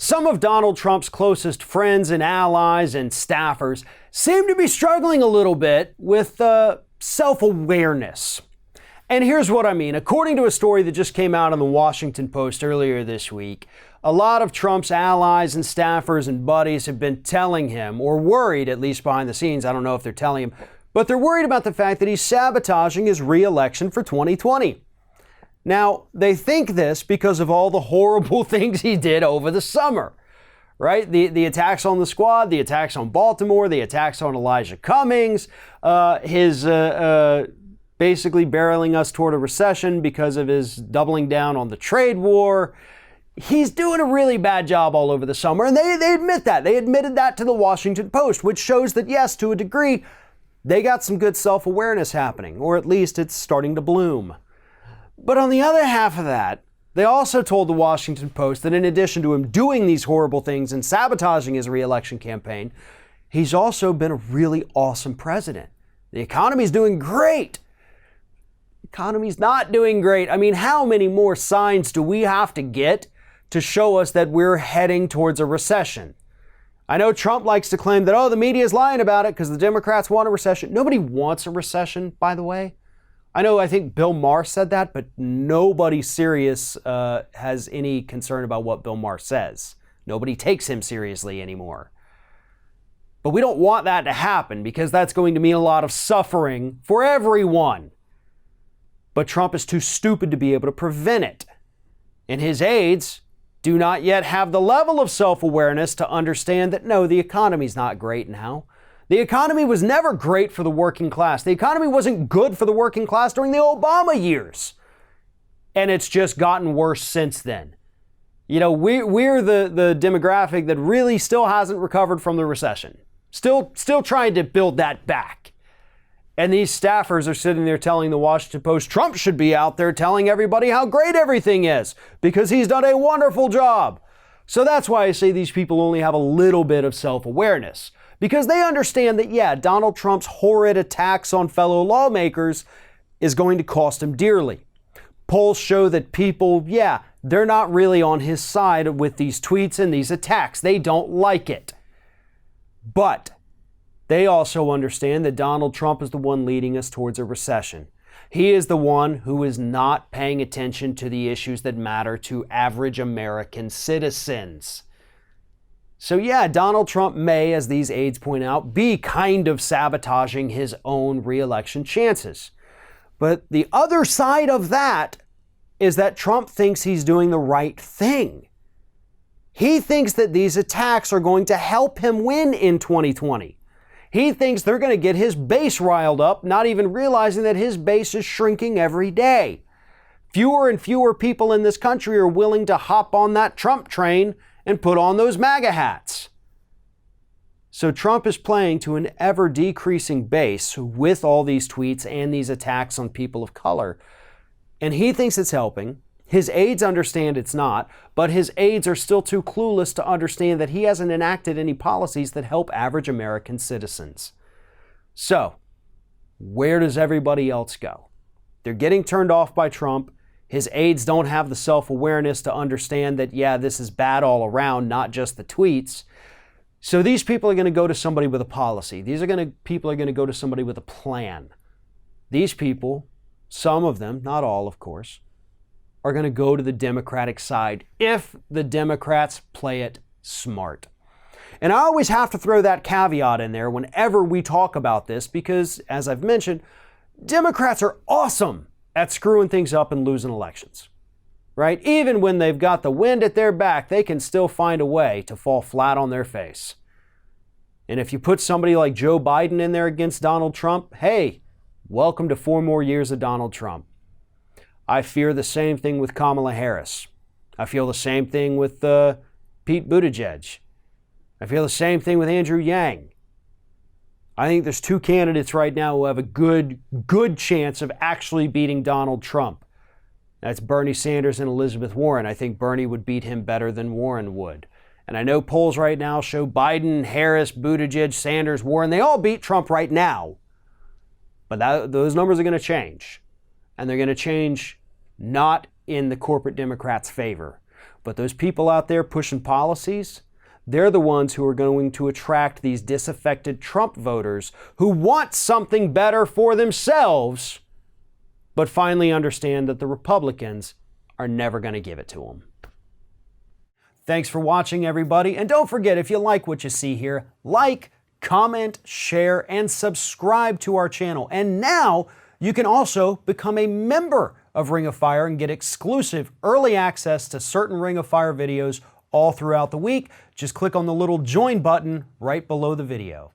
Some of Donald Trump's closest friends and allies and staffers seem to be struggling a little bit with self-awareness. And here's what I mean. According to a story that just came out on the Washington Post earlier this week, a lot of Trump's allies and staffers and buddies have been telling him, or worried, at least behind the scenes, I don't know if they're telling him, but they're worried about the fact that he's sabotaging his re-election for 2020. Now, they think this because of all the horrible things he did over the summer, right? The attacks on the squad, the attacks on Baltimore, the attacks on Elijah Cummings, his basically barreling us toward a recession because of his doubling down on the trade war. He's doing a really bad job all over the summer, and they admit that. They admitted that to the Washington Post, which shows that, yes, to a degree, they got some good self-awareness happening, or at least it's starting to bloom. But on the other half of that, they also told the Washington Post that in addition to him doing these horrible things and sabotaging his re-election campaign, he's also been a really awesome president. The economy's doing great. The economy's not doing great. I mean, how many more signs do we have to get to show us that we're heading towards a recession? I know Trump likes to claim that, the media is lying about it because the Democrats want a recession. Nobody wants a recession, by the way. I think Bill Maher said that, but nobody serious has any concern about what Bill Maher says. Nobody takes him seriously anymore. But we don't want that to happen because that's going to mean a lot of suffering for everyone. But Trump is too stupid to be able to prevent it. And his aides do not yet have the level of self-awareness to understand that, no, the economy's not great now. The economy was never great for the working class. The economy wasn't good for the working class during the Obama years. And it's just gotten worse since then. We're the demographic that really still hasn't recovered from the recession. Still trying to build that back. And these staffers are sitting there telling the Washington Post Trump should be out there telling everybody how great everything is because he's done a wonderful job. So that's why I say these people only have a little bit of self-awareness. Because they understand that, Donald Trump's horrid attacks on fellow lawmakers is going to cost him dearly. Polls show that people, they're not really on his side with these tweets and these attacks. They don't like it. But they also understand that Donald Trump is the one leading us towards a recession. He is the one who is not paying attention to the issues that matter to average American citizens. So Donald Trump may, as these aides point out, be kind of sabotaging his own re-election chances. But the other side of that is that Trump thinks he's doing the right thing. He thinks that these attacks are going to help him win in 2020. He thinks they're going to get his base riled up, not even realizing that his base is shrinking every day. Fewer and fewer people in this country are willing to hop on that Trump train and put on those MAGA hats. So Trump is playing to an ever-decreasing base with all these tweets and these attacks on people of color. And he thinks it's helping. His aides understand it's not, but his aides are still too clueless to understand that he hasn't enacted any policies that help average American citizens. So, where does everybody else go? They're getting turned off by Trump. His aides don't have the self-awareness to understand that, this is bad all around, not just the tweets. So these people are going to go to somebody with a policy. People are going to go to somebody with a plan. These people, some of them, not all, of course, are going to go to the Democratic side if the Democrats play it smart. And I always have to throw that caveat in there whenever we talk about this because, as I've mentioned, Democrats are awesome at screwing things up and losing elections, right? Even when they've got the wind at their back, they can still find a way to fall flat on their face. And if you put somebody like Joe Biden in there against Donald Trump, hey, welcome to 4 more years of Donald Trump. I fear the same thing with Kamala Harris. I feel the same thing with Pete Buttigieg. I feel the same thing with Andrew Yang. I think there's 2 candidates right now who have a good chance of actually beating Donald Trump. That's Bernie Sanders and Elizabeth Warren. I think Bernie would beat him better than Warren would. And I know polls right now show Biden, Harris, Buttigieg, Sanders, Warren, they all beat Trump right now. But those numbers are going to change. And they're going to change not in the corporate Democrats' favor. But those people out there pushing policies, they're the ones who are going to attract these disaffected Trump voters who want something better for themselves, but finally understand that the Republicans are never going to give it to them. Thanks for watching, everybody. And don't forget, if you like what you see here, like, comment, share, and subscribe to our channel. And now you can also become a member of Ring of Fire and get exclusive early access to certain Ring of Fire videos all throughout the week. Just click on the little join button right below the video.